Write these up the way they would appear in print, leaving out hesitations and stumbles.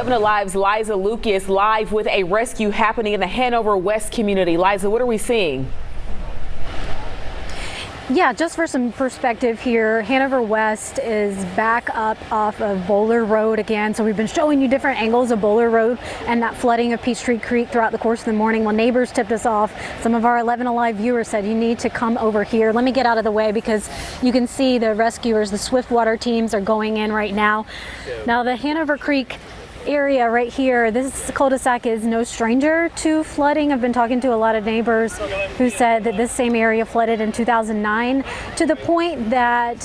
7 Alive's Liza Lucas live with a rescue happening in the Hanover West community. Liza, what are we seeing? Yeah, just for some perspective here, Hanover West is back up off of Bowler Road again. So we've been showing you different angles of Bowler Road and that flooding of Peachtree Creek throughout the course of the morning. Well, neighbors tipped us off. Some of our 11 Alive viewers said you need to come over here. Let me get out of the way because you can see the rescuers, the Swiftwater teams are going in right now. Now the Hanover Creek area right here, this cul-de-sac is no stranger to flooding. I've been talking to a lot of neighbors who said that this same area flooded in 2009 to the point that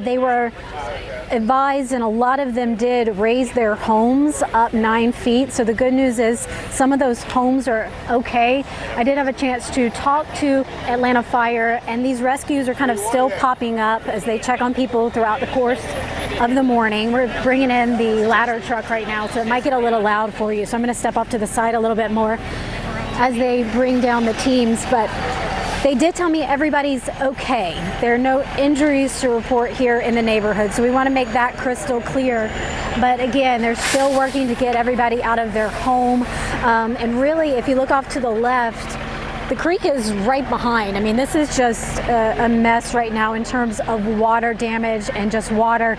they were advised, and a lot of them did, raise their homes up 9 feet. So the good news is some of those homes are okay. I did have a chance to talk to Atlanta Fire, and these rescues are kind of still popping up as they check on people throughout the course of the morning. We're bringing in the ladder truck right now, so it might get a little loud for you. So I'm going to step up to the side a little bit more as they bring down the teams. But they did tell me everybody's okay. There are no injuries to report here in the neighborhood, so we want to make that crystal clear. But again, they're still working to get everybody out of their home. And really, if you look off to the left, the creek is right behind. I mean, this is just a mess right now in terms of water damage and just water.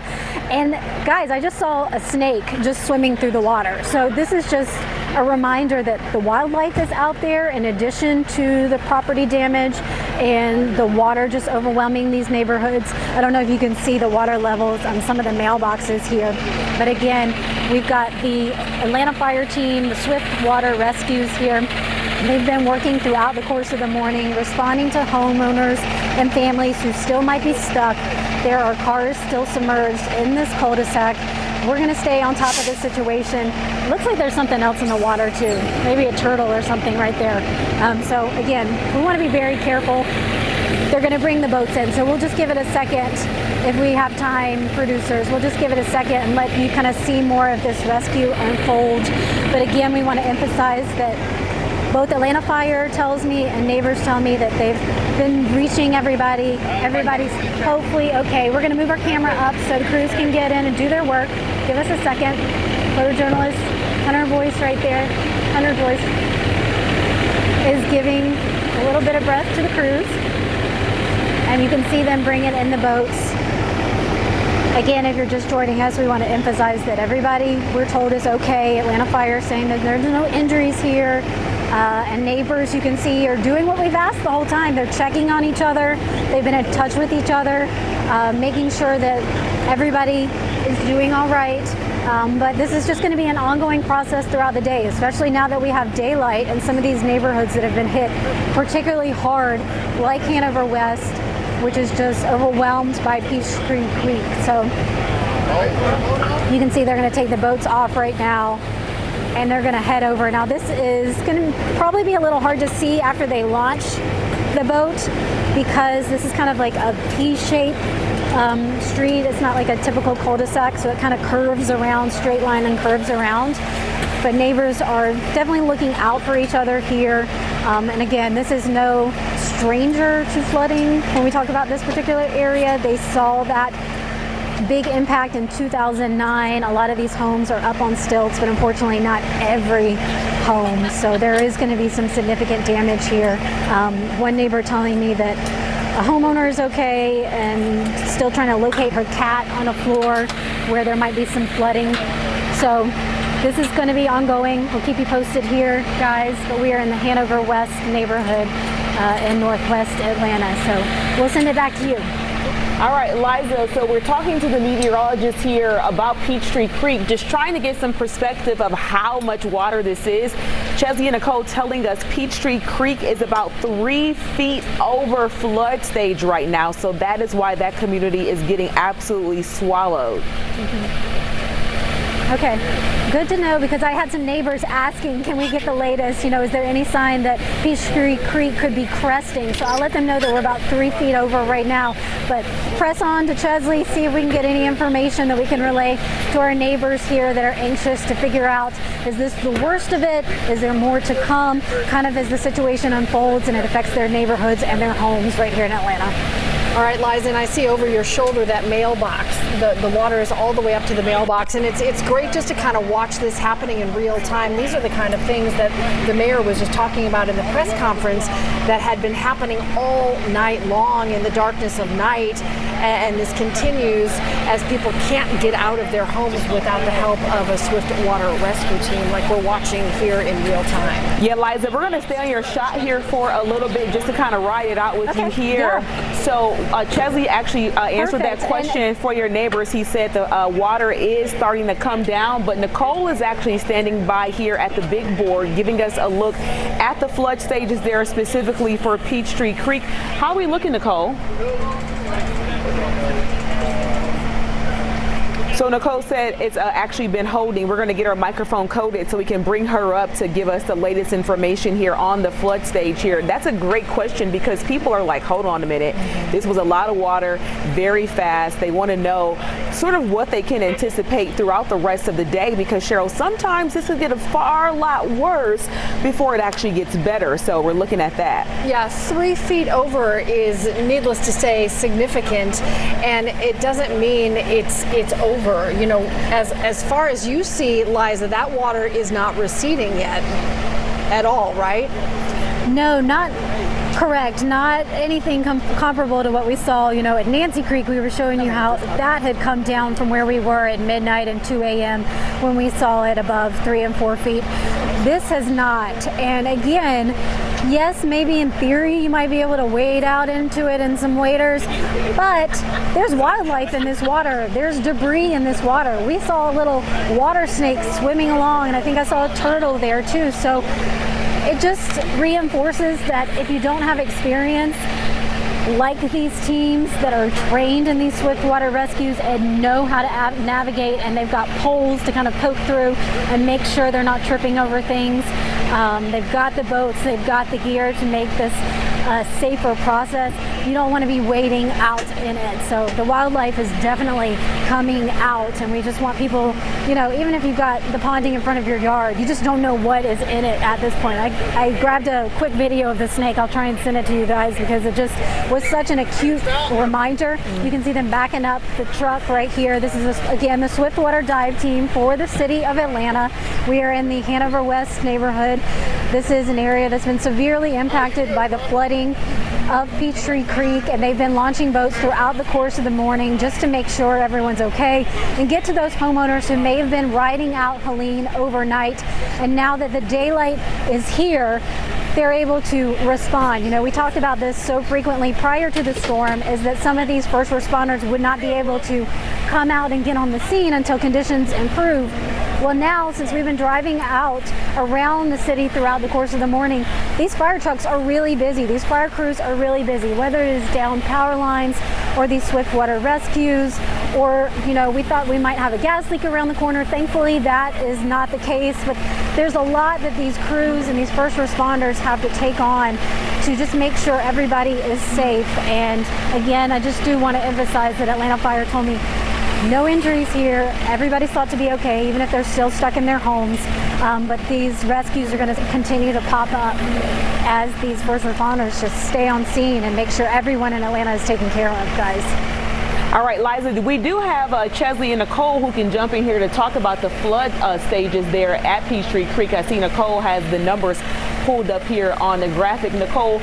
And guys, I just saw a snake just swimming through the water. So this is just a reminder that the wildlife is out there in addition to the property damage and the water just overwhelming these neighborhoods. I don't know if you can see the water levels on some of the mailboxes here. But again, we've got the Atlanta Fire team, the Swiftwater rescues here. They've been working throughout the course of the morning, responding to homeowners and families who still might be stuck. There are cars still submerged in this cul-de-sac. We're going to stay on top of this situation. Looks like there's something else in the water too, maybe a turtle or something right there. So again, we want to be very careful. They're going to bring the boats in, so we'll just give it a second. If we have time, producers, we'll just give it a second and let you kind of see more of this rescue unfold. But again, we want to emphasize that both Atlanta Fire tells me and neighbors tell me that they've been reaching everybody. Everybody's hopefully okay. We're going to move our camera up so the crews can get in and do their work. Give us a second. Photojournalist Hunter Voice right there. Hunter Voice is giving a little bit of breath to the crews. And you can see them bringing in the boats. Again, if you're just joining us, we want to emphasize that everybody we're told is okay. Atlanta Fire saying that there's no injuries here. And neighbors, you can see, are doing what we've asked the whole time. They're checking on each other. They've been in touch with each other, making sure that everybody is doing all right. But this is just going to be an ongoing process throughout the day, especially now that we have daylight and some of these neighborhoods that have been hit particularly hard, like Hanover West, which is just overwhelmed by Peachtree Creek. So you can see they're going to take the boats off right now and they're going to head over. Now this is going to probably be a little hard to see after they launch the boat because this is kind of like a P-shaped street. It's not like a typical cul-de-sac, so it kind of curves around, straight line and curves around. But neighbors are definitely looking out for each other here. And again, this is no stranger to flooding. When we talk about this particular area, they saw that big impact in 2009. A lot of these homes are up on stilts, but unfortunately not every home. So there is going to be some significant damage here. One neighbor telling me that a homeowner is okay and still trying to locate her cat on a floor where there might be some flooding. So this is going to be ongoing. We'll keep you posted here, guys, but we are in the Hanover West neighborhood in Northwest Atlanta. So we'll send it back to you. All right, Liza, so we're talking to the meteorologist here about Peachtree Creek, just trying to get some perspective of how much water this is. Chesley and Nicole telling us Peachtree Creek is about 3 feet over flood stage right now, so that is why that community is getting absolutely swallowed. Okay, good to know, because I had some neighbors asking, can we get the latest? You know, is there any sign that Peachtree Creek could be cresting? So I'll let them know that we're about 3 feet over right now. But press on to Chesley, see if we can get any information that we can relay to our neighbors here that are anxious to figure out, is this the worst of it? Is there more to come? Kind of as the situation unfolds and it affects their neighborhoods and their homes right here in Atlanta. All right, Liza, and I see over your shoulder that mailbox. The water is all the way up to the mailbox, and it's great just to kind of watch this happening in real time. These are the kind of things that the mayor was just talking about in the press conference that had been happening all night long in the darkness of night, and this continues as people can't get out of their homes without the help of a swift water rescue team like we're watching here in real time. Yeah, Liza, we're going to stay on your shot here for a little bit just to kind of ride it out with you here. Yeah. So Chesley actually answered that Perfect. question for your neighbors. He said the water is starting to come down, but Nicole is actually standing by here at the big board giving us a look at the flood stages there specifically for Peachtree Creek. How are we looking, Nicole? So Nicole said it's actually been holding. We're going to get our microphone coded so we can bring her up to give us the latest information here on the flood stage here. That's a great question because people are like, hold on a minute. This was a lot of water, very fast. They want to know sort of what they can anticipate throughout the rest of the day because, Cheryl, sometimes this could get a far lot worse before it actually gets better. So we're looking at that. Yeah, 3 feet over is, needless to say, significant, and it doesn't mean it's over. You know, as far as you see, Liza, that water is not receding yet at all, right? No, not correct. Not anything comparable to what we saw, you know, at Nancy Creek. We were showing you how that had come down from where we were at midnight and 2 a.m. when we saw it above 3 and 4 feet. This has not. And again, yes, maybe in theory you might be able to wade out into it in some waders, but there's wildlife in this water. There's debris in this water. We saw a little water snake swimming along, and I think I saw a turtle there too. So it just reinforces that if you don't have experience like these teams that are trained in these swift water rescues and know how to navigate, and they've got poles to kind of poke through and make sure they're not tripping over things. They've got the boats, they've got the gear to make this a safer process. You don't want to be wading out in it. So the wildlife is definitely coming out, and we just want people, you know, even if you've got the ponding in front of your yard, you just don't know what is in it at this point. I grabbed a quick video of the snake. I'll try and send it to you guys because it just was such an acute reminder. You can see them backing up the truck right here. This is, again, the Swiftwater Dive Team for the city of Atlanta. We are in the Hanover West neighborhood. This is an area that's been severely impacted by the flooding of Peachtree Creek, and they've been launching boats throughout the course of the morning just to make sure everyone's okay and get to those homeowners who may have been riding out Helene overnight. And now that the daylight is here, they're able to respond. You know, we talked about this so frequently prior to the storm, is that some of these first responders would not be able to come out and get on the scene until conditions improve. Well, now, since we've been driving out around the city throughout the course of the morning, these fire trucks are really busy. These fire crews are really busy, whether it is down power lines or these swift water rescues, or, you know, we thought we might have a gas leak around the corner. Thankfully, that is not the case, but there's a lot that these crews and these first responders have to take on to just make sure everybody is safe. And again, I just do want to emphasize that Atlanta Fire told me no injuries here. Everybody's thought to be okay, even if they're still stuck in their homes. But these rescues are going to continue to pop up as these first responders just stay on scene and make sure everyone in Atlanta is taken care of, guys. All right, Liza, we do have Chesley and Nicole who can jump in here to talk about the flood stages there at Peachtree Creek. I see Nicole has the numbers pulled up here on the graphic. Nicole,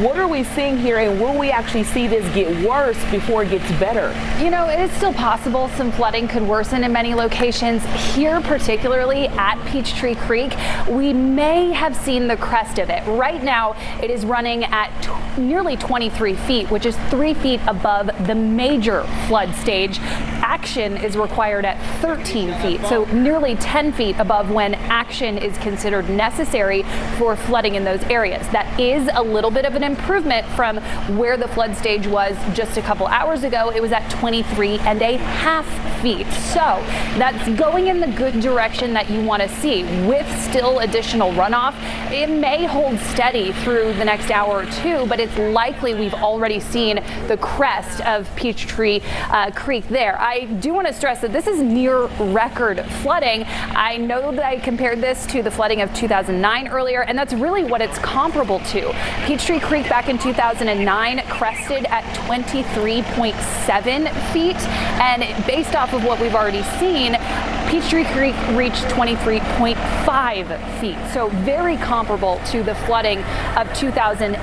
what are we seeing here, and will we actually see this get worse before it gets better? You know, it is still possible some flooding could worsen in many locations. Here, particularly at Peachtree Creek, we may have seen the crest of it. Right now, it is running at nearly 23 feet, which is 3 feet above the major flood stage. Action is required at 13 feet, so nearly 10 feet above when action is considered necessary for flooding in those areas. That is a little bit of an improvement from where the flood stage was just a couple hours ago. It was at 23.5 feet. So that's going in the good direction that you want to see. With still additional runoff, it may hold steady through the next hour or two, but it's likely we've already seen the crest of Peachtree Creek there. I I do want to stress that this is near record flooding. I know that I compared this to the flooding of 2009 earlier, and that's really what it's comparable to. Peachtree Creek back in 2009 crested at 23.7 feet, and based off of what we've already seen, Peachtree Creek reached 23.5 feet. So very comparable to the flooding of 2009.